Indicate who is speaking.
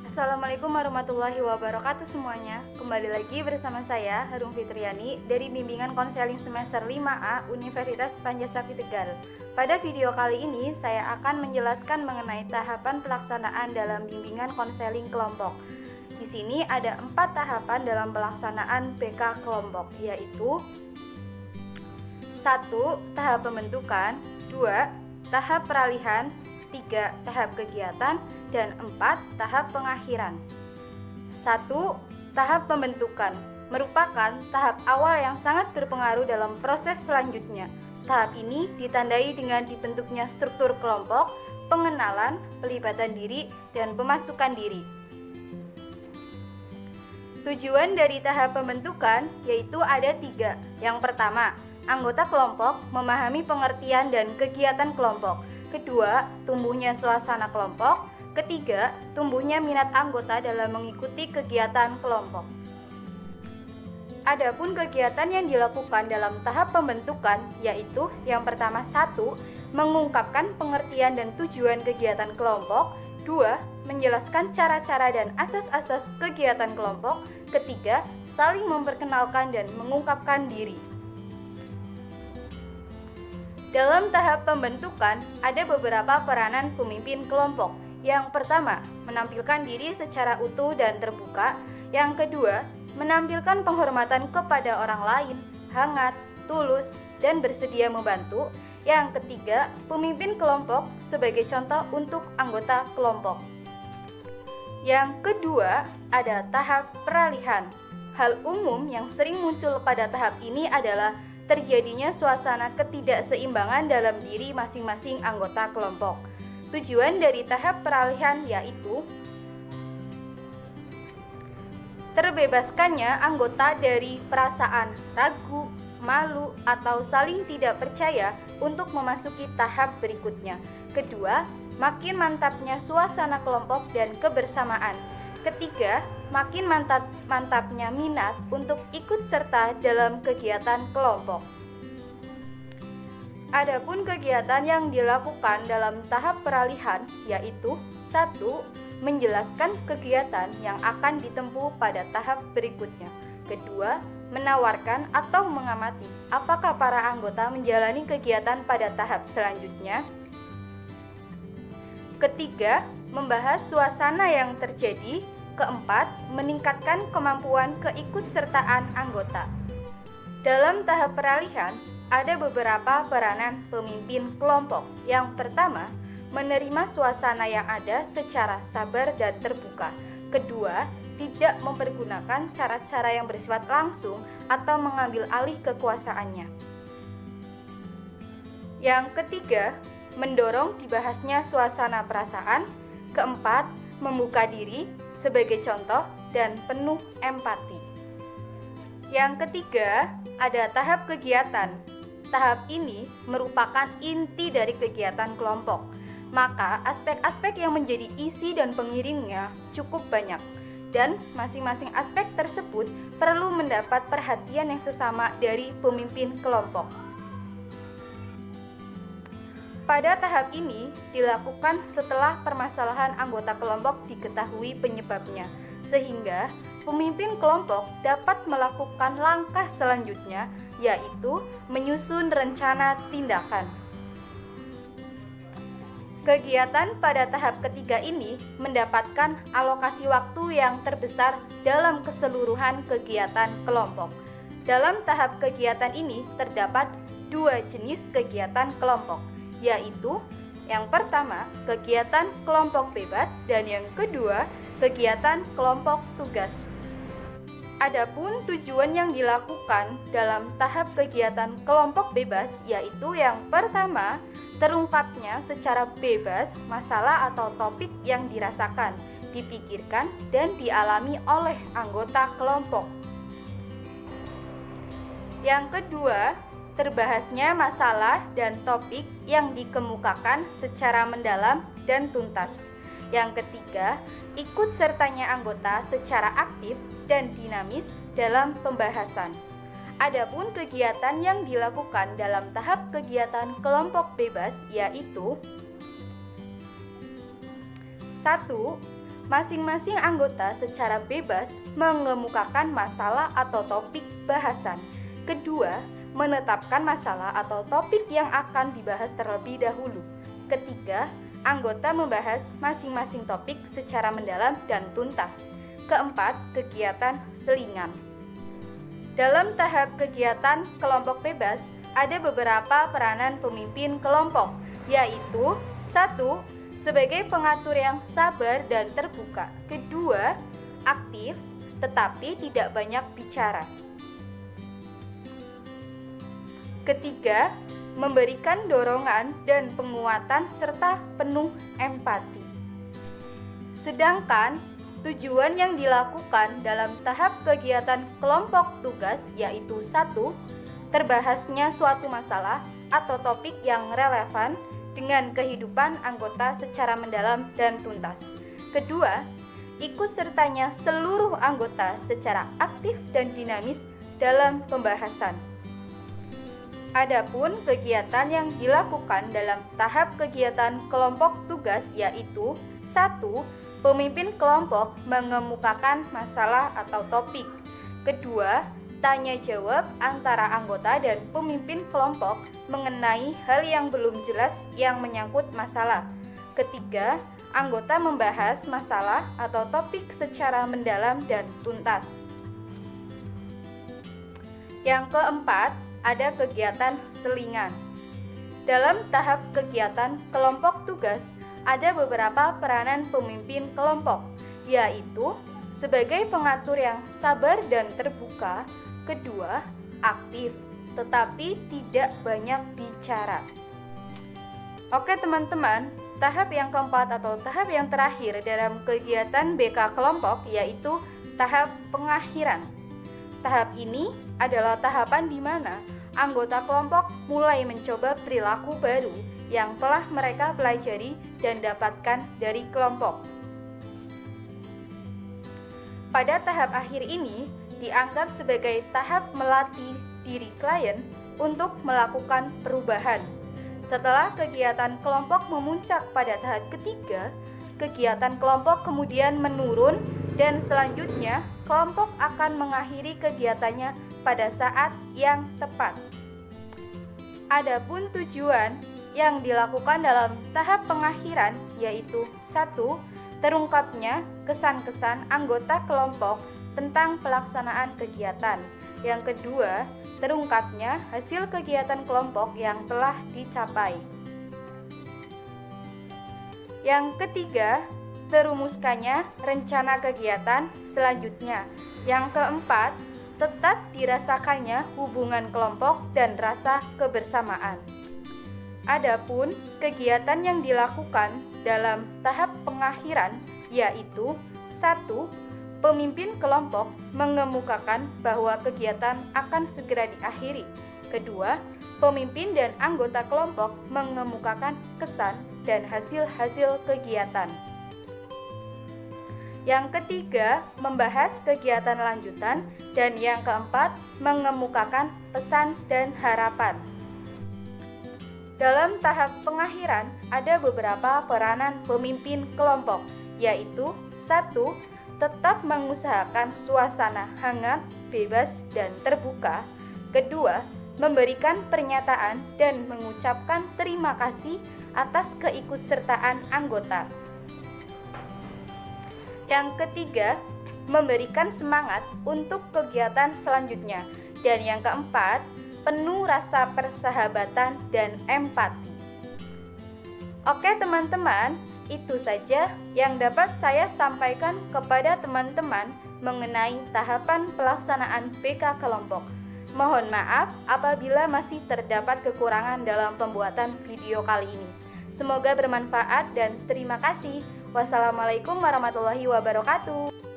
Speaker 1: Assalamualaikum warahmatullahi wabarakatuh semuanya. Kembali lagi bersama saya Harum Fitriani dari Bimbingan Konseling Semester 5A Universitas Pancasakti Tegal. Pada video kali ini saya akan menjelaskan mengenai tahapan pelaksanaan dalam bimbingan konseling kelompok. Di sini ada 4 tahapan dalam pelaksanaan BK kelompok, yaitu 1. Tahap pembentukan, 2. Tahap peralihan, 3. Tahap kegiatan, dan 4. Tahap pengakhiran. 1. Tahap pembentukan merupakan tahap awal yang sangat berpengaruh dalam proses selanjutnya. Tahap ini ditandai dengan dibentuknya struktur kelompok, pengenalan, pelibatan diri, dan pemasukan diri. Tujuan dari tahap pembentukan yaitu ada 3. Yang pertama, anggota kelompok memahami pengertian dan kegiatan kelompok. Kedua, tumbuhnya suasana kelompok. Ketiga, tumbuhnya minat anggota dalam mengikuti kegiatan kelompok. Adapun kegiatan yang dilakukan dalam tahap pembentukan yaitu yang pertama 1. Mengungkapkan pengertian dan tujuan kegiatan kelompok. 2. Menjelaskan cara-cara dan asas-asas kegiatan kelompok. Ketiga, saling memperkenalkan dan mengungkapkan diri. Dalam tahap pembentukan ada beberapa peranan pemimpin kelompok. Yang pertama, menampilkan diri secara utuh dan terbuka. Yang kedua, menampilkan penghormatan kepada orang lain, hangat, tulus, dan bersedia membantu. Yang ketiga, pemimpin kelompok sebagai contoh untuk anggota kelompok. Yang kedua, ada tahap peralihan. Hal umum yang sering muncul pada tahap ini adalah terjadinya suasana ketidakseimbangan dalam diri masing-masing anggota kelompok. Tujuan dari tahap peralihan yaitu terbebaskannya anggota dari perasaan ragu, malu, atau saling tidak percaya untuk memasuki tahap berikutnya. Kedua, makin mantapnya suasana kelompok dan kebersamaan. Ketiga, makin mantapnya minat untuk ikut serta dalam kegiatan kelompok. Adapun kegiatan yang dilakukan dalam tahap peralihan yaitu 1. Menjelaskan kegiatan yang akan ditempuh pada tahap berikutnya. Kedua, menawarkan atau mengamati apakah para anggota menjalani kegiatan pada tahap selanjutnya. Ketiga, membahas suasana yang terjadi. Keempat, meningkatkan kemampuan keikutsertaan anggota. Dalam tahap peralihan ada beberapa peranan pemimpin kelompok. Yang pertama, menerima suasana yang ada secara sabar dan terbuka. Kedua, tidak mempergunakan cara-cara yang bersifat langsung atau mengambil alih kekuasaannya. Yang ketiga, mendorong dibahasnya suasana perasaan. Keempat, membuka diri sebagai contoh dan penuh empati. Yang ketiga, ada tahap kegiatan. Tahap ini merupakan inti dari kegiatan kelompok. Maka aspek-aspek yang menjadi isi dan pengiringnya cukup banyak. Dan masing-masing aspek tersebut perlu mendapat perhatian yang sesama dari pemimpin kelompok. Pada tahap ini dilakukan setelah permasalahan anggota kelompok diketahui penyebabnya, sehingga pemimpin kelompok dapat melakukan langkah selanjutnya, yaitu menyusun rencana tindakan. Kegiatan pada tahap ketiga ini mendapatkan alokasi waktu yang terbesar dalam keseluruhan kegiatan kelompok. Dalam tahap kegiatan ini terdapat 2 jenis kegiatan kelompok, yaitu yang pertama, kegiatan kelompok bebas, dan yang kedua, kegiatan kelompok tugas. Adapun tujuan yang dilakukan dalam tahap kegiatan kelompok bebas yaitu yang pertama, terungkapnya secara bebas masalah atau topik yang dirasakan, dipikirkan, dan dialami oleh anggota kelompok. Yang kedua, terbahasnya masalah dan topik yang dikemukakan secara mendalam dan tuntas. Yang ketiga, ikut sertanya anggota secara aktif dan dinamis dalam pembahasan. Adapun kegiatan yang dilakukan dalam tahap kegiatan kelompok bebas yaitu 1. Masing-masing anggota secara bebas mengemukakan masalah atau topik bahasan. Kedua, menetapkan masalah atau topik yang akan dibahas terlebih dahulu. Ketiga, anggota membahas masing-masing topik secara mendalam dan tuntas. Keempat, kegiatan selingan. Dalam tahap kegiatan kelompok bebas, ada beberapa peranan pemimpin kelompok, yaitu 1. Sebagai pengatur yang sabar dan terbuka. Kedua, aktif tetapi tidak banyak bicara. Ketiga, memberikan dorongan dan penguatan serta penuh empati. Sedangkan tujuan yang dilakukan dalam tahap kegiatan kelompok tugas yaitu 1. Terbahasnya suatu masalah atau topik yang relevan dengan kehidupan anggota secara mendalam dan tuntas. Kedua, ikut sertanya seluruh anggota secara aktif dan dinamis dalam pembahasan. Adapun kegiatan yang dilakukan dalam tahap kegiatan kelompok tugas yaitu 1. Pemimpin kelompok mengemukakan masalah atau topik. Kedua, tanya jawab antara anggota dan pemimpin kelompok mengenai hal yang belum jelas yang menyangkut masalah. Ketiga, anggota membahas masalah atau topik secara mendalam dan tuntas. Yang keempat, ada kegiatan selingan. Dalam tahap kegiatan kelompok tugas, ada beberapa peranan pemimpin kelompok, yaitu sebagai pengatur yang sabar dan terbuka. Kedua, aktif tetapi tidak banyak bicara. Oke teman-teman, tahap yang keempat atau tahap yang terakhir dalam kegiatan BK kelompok yaitu tahap pengakhiran. Tahap ini adalah tahapan di mana anggota kelompok mulai mencoba perilaku baru yang telah mereka pelajari dan dapatkan dari kelompok. Pada tahap akhir ini dianggap sebagai tahap melatih diri klien untuk melakukan perubahan. Setelah kegiatan kelompok memuncak pada tahap ketiga, kegiatan kelompok kemudian menurun dan selanjutnya kelompok akan mengakhiri kegiatannya pada saat yang tepat. Adapun tujuan yang dilakukan dalam tahap pengakhiran yaitu 1. Terungkapnya kesan-kesan anggota kelompok tentang pelaksanaan kegiatan. Yang kedua, terungkapnya hasil kegiatan kelompok yang telah dicapai. Yang ketiga, terumuskannya rencana kegiatan selanjutnya. Yang keempat, tetap dirasakannya hubungan kelompok dan rasa kebersamaan. Adapun kegiatan yang dilakukan dalam tahap pengakhiran yaitu 1. Pemimpin kelompok mengemukakan bahwa kegiatan akan segera diakhiri. Kedua, pemimpin dan anggota kelompok mengemukakan kesan dan hasil-hasil kegiatan. Yang ketiga, membahas kegiatan lanjutan. Dan yang keempat, mengemukakan pesan dan harapan. Dalam tahap pengakhiran, ada beberapa peranan pemimpin kelompok, yaitu 1. Tetap mengusahakan suasana hangat, bebas, dan terbuka. Kedua, memberikan pernyataan dan mengucapkan terima kasih atas keikutsertaan anggota. Yang ketiga, memberikan semangat untuk kegiatan selanjutnya. Dan yang keempat, penuh rasa persahabatan dan empati. Oke teman-teman, itu saja yang dapat saya sampaikan kepada teman-teman mengenai tahapan pelaksanaan BK kelompok. Mohon maaf apabila masih terdapat kekurangan dalam pembuatan video kali ini. Semoga bermanfaat dan terima kasih. Wassalamualaikum warahmatullahi wabarakatuh.